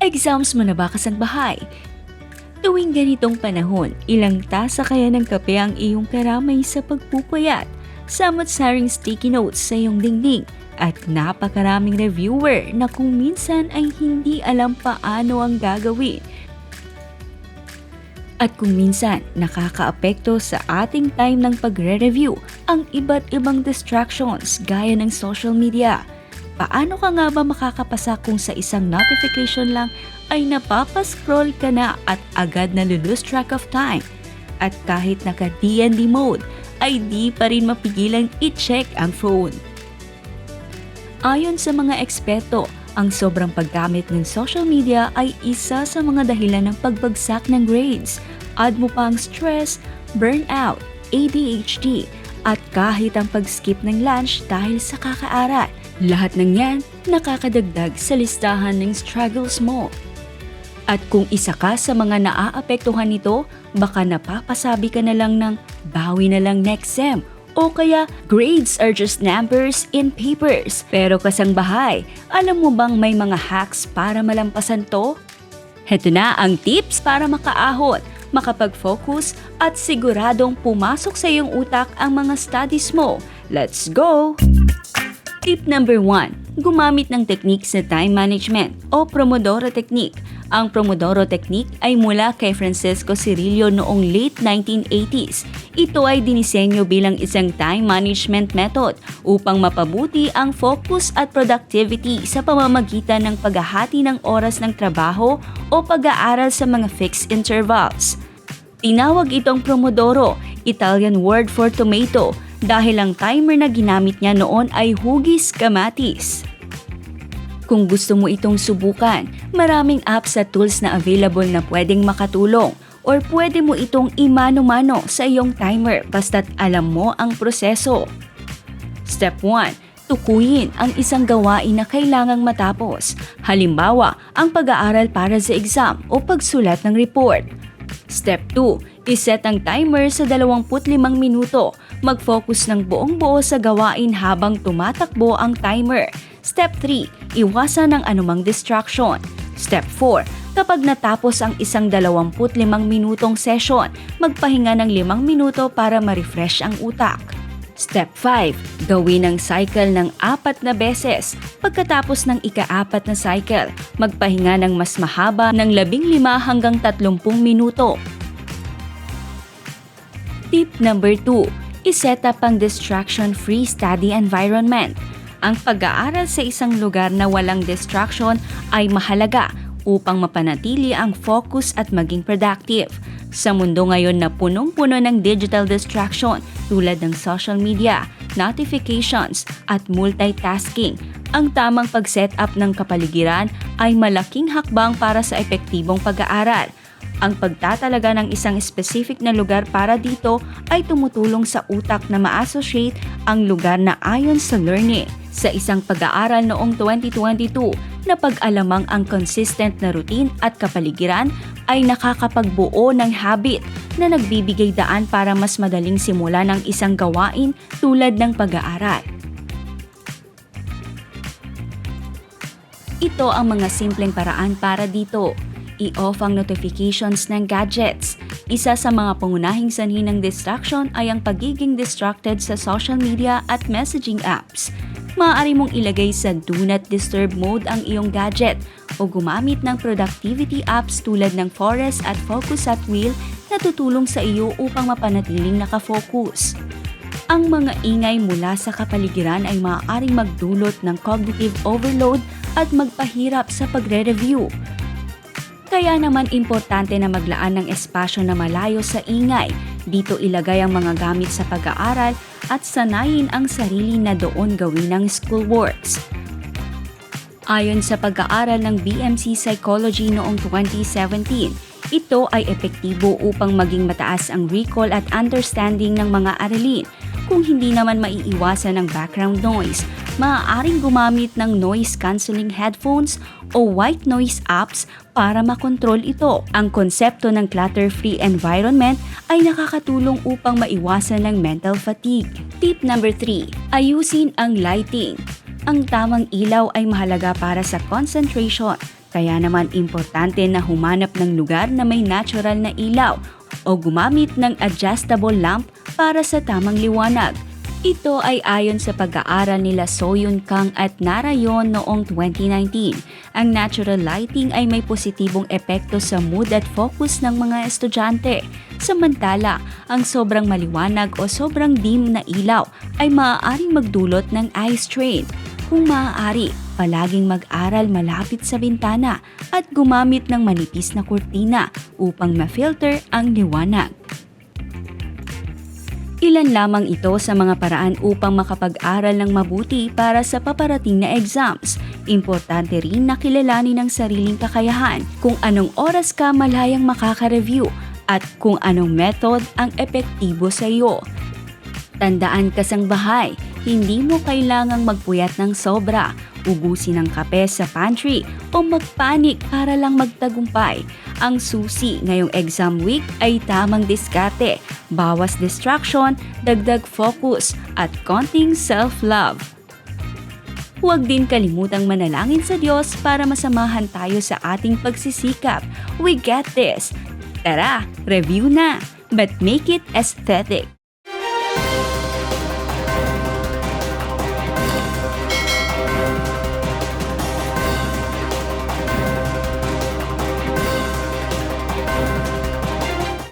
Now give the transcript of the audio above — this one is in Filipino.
Exams mo na ba kasambahay? Tuwing ganitong panahon, ilang tasa kaya ng kape ang iyong karamay sa pagpupuyat, samot-saring sticky notes sa iyong dingding, at napakaraming reviewer na kung minsan ay hindi alam paano ang gagawin. At kung minsan nakakaapekto sa ating time ng pagre-review ang iba't ibang distractions gaya ng social media. Paano ka nga ba makakapasa kung sa isang notification lang ay napapascroll ka na at agad na lose track of time? At kahit naka-DND mode ay di pa rin mapigilang i-check ang phone. Ayon sa mga eksperto, ang sobrang paggamit ng social media ay isa sa mga dahilan ng pagbagsak ng grades. Add mo pa ang stress, burnout, ADHD, at kahit ang pag-skip ng lunch dahil sa kakaaral. Lahat ng yan nakakadagdag sa listahan ng struggles mo. At kung isa ka sa mga naaapektuhan nito, baka napapasabi ka na lang ng bawi na lang next sem o kaya grades are just numbers in papers. Pero kasangbahay, alam mo bang may mga hacks para malampasan to? Heto na ang tips para makaahon, makapag-focus at siguradong pumasok sa iyong utak ang mga studies mo. Let's go! Tip number 1. Gumamit ng technique sa time management o Pomodoro Technique. Ang Pomodoro Technique ay mula kay Francesco Cirillo noong late 1980s. Ito ay dinisenyo bilang isang time management method upang mapabuti ang focus at productivity sa pamamagitan ng paghahati ng oras ng trabaho o pag-aaral sa mga fixed intervals. Tinawag itong Pomodoro, Italian word for tomato, dahil ang timer na ginamit niya noon ay hugis kamatis. Kung gusto mo itong subukan, maraming apps at tools na available na pwedeng makatulong or pwede mo itong imano-mano sa iyong timer basta't alam mo ang proseso. Step 1. Tukuyin ang isang gawain na kailangang matapos. Halimbawa, ang pag-aaral para sa exam o pagsulat ng report. Step 2. Iset ang timer sa 25 minuto. Mag-focus ng buong-buo sa gawain habang tumatakbo ang timer. Step 3. Iwasan ang anumang distraction. Step 4. Kapag natapos ang isang 25 minutong session, magpahinga ng 5 minuto para ma-refresh ang utak. Step 5. Gawin ang cycle ng 4 na beses. Pagkatapos ng ika-4 na cycle, magpahinga ng mas mahaba ng 15 hanggang 30 minuto. Tip number 2. Iset up ang distraction-free study environment. Ang pag-aaral sa isang lugar na walang distraction ay mahalaga upang mapanatili ang focus at maging productive. Sa mundo ngayon na punong-puno ng digital distraction tulad ng social media, notifications at multitasking, ang tamang pag-set up ng kapaligiran ay malaking hakbang para sa epektibong pag-aaral. Ang pagtatalaga ng isang specific na lugar para dito ay tumutulong sa utak na ma-associate ang lugar na ayon sa learning. Sa isang pag-aaral noong 2022, napag-alamang ang consistent na routine at kapaligiran ay nakakapagbuo ng habit na nagbibigay daan para mas madaling simulan ang isang gawain tulad ng pag-aaral. Ito ang mga simpleng paraan para dito. I-off ang notifications ng gadgets. Isa sa mga pangunahing sanhi ng distraction ay ang pagiging distracted sa social media at messaging apps. Maaari mong ilagay sa Do Not Disturb mode ang iyong gadget o gumamit ng productivity apps tulad ng Forest at Focus at Will na tutulong sa iyo upang mapanatiling nakafocus. Ang mga ingay mula sa kapaligiran ay maaaring magdulot ng cognitive overload at magpahirap sa pagre-review. Kaya naman importante na maglaan ng espasyo na malayo sa ingay. Dito ilagay ang mga gamit sa pag-aaral at sanayin ang sarili na doon gawin ang schoolworks. Ayon sa pag-aaral ng BMC Psychology noong 2017, ito ay epektibo upang maging mataas ang recall at understanding ng mga aralin. Kung hindi naman maiiwasan ang background noise, maaaring gumamit ng noise-canceling headphones o white noise apps para makontrol ito. Ang konsepto ng clutter-free environment ay nakakatulong upang maiwasan ng mental fatigue. Tip number 3. Ayusin ang lighting. Ang tamang ilaw ay mahalaga para sa concentration, Kaya naman importante na humanap ng lugar na may natural na ilaw o gumamit ng adjustable lamp para sa tamang liwanag. Ito ay ayon sa pag-aaral nila Soyun Kang at Narayon noong 2019. Ang natural lighting ay may positibong epekto sa mood at focus ng mga estudyante. Samantala, ang sobrang maliwanag o sobrang dim na ilaw ay maaaring magdulot ng eye strain. Kung maaari, palaging mag-aral malapit sa bintana at gumamit ng manipis na kurtina upang ma-filter ang liwanag. Ilan lamang ito sa mga paraan upang makapag-aral ng mabuti para sa paparating na exams. Importante rin na kilalanin ang sariling kakayahan, kung anong oras ka malayang makaka-review at kung anong method ang epektibo sa iyo. Tandaan kasangbahay, hindi mo kailangang magpuyat ng sobra, ubusin ang kape sa pantry o magpanik para lang magtagumpay. Ang susi ngayong exam week ay tamang diskarte, bawas distraction, dagdag focus at konting self-love. Huwag din kalimutang manalangin sa Diyos para masamahan tayo sa ating pagsisikap. We get this! Tara, review na! But make it aesthetic.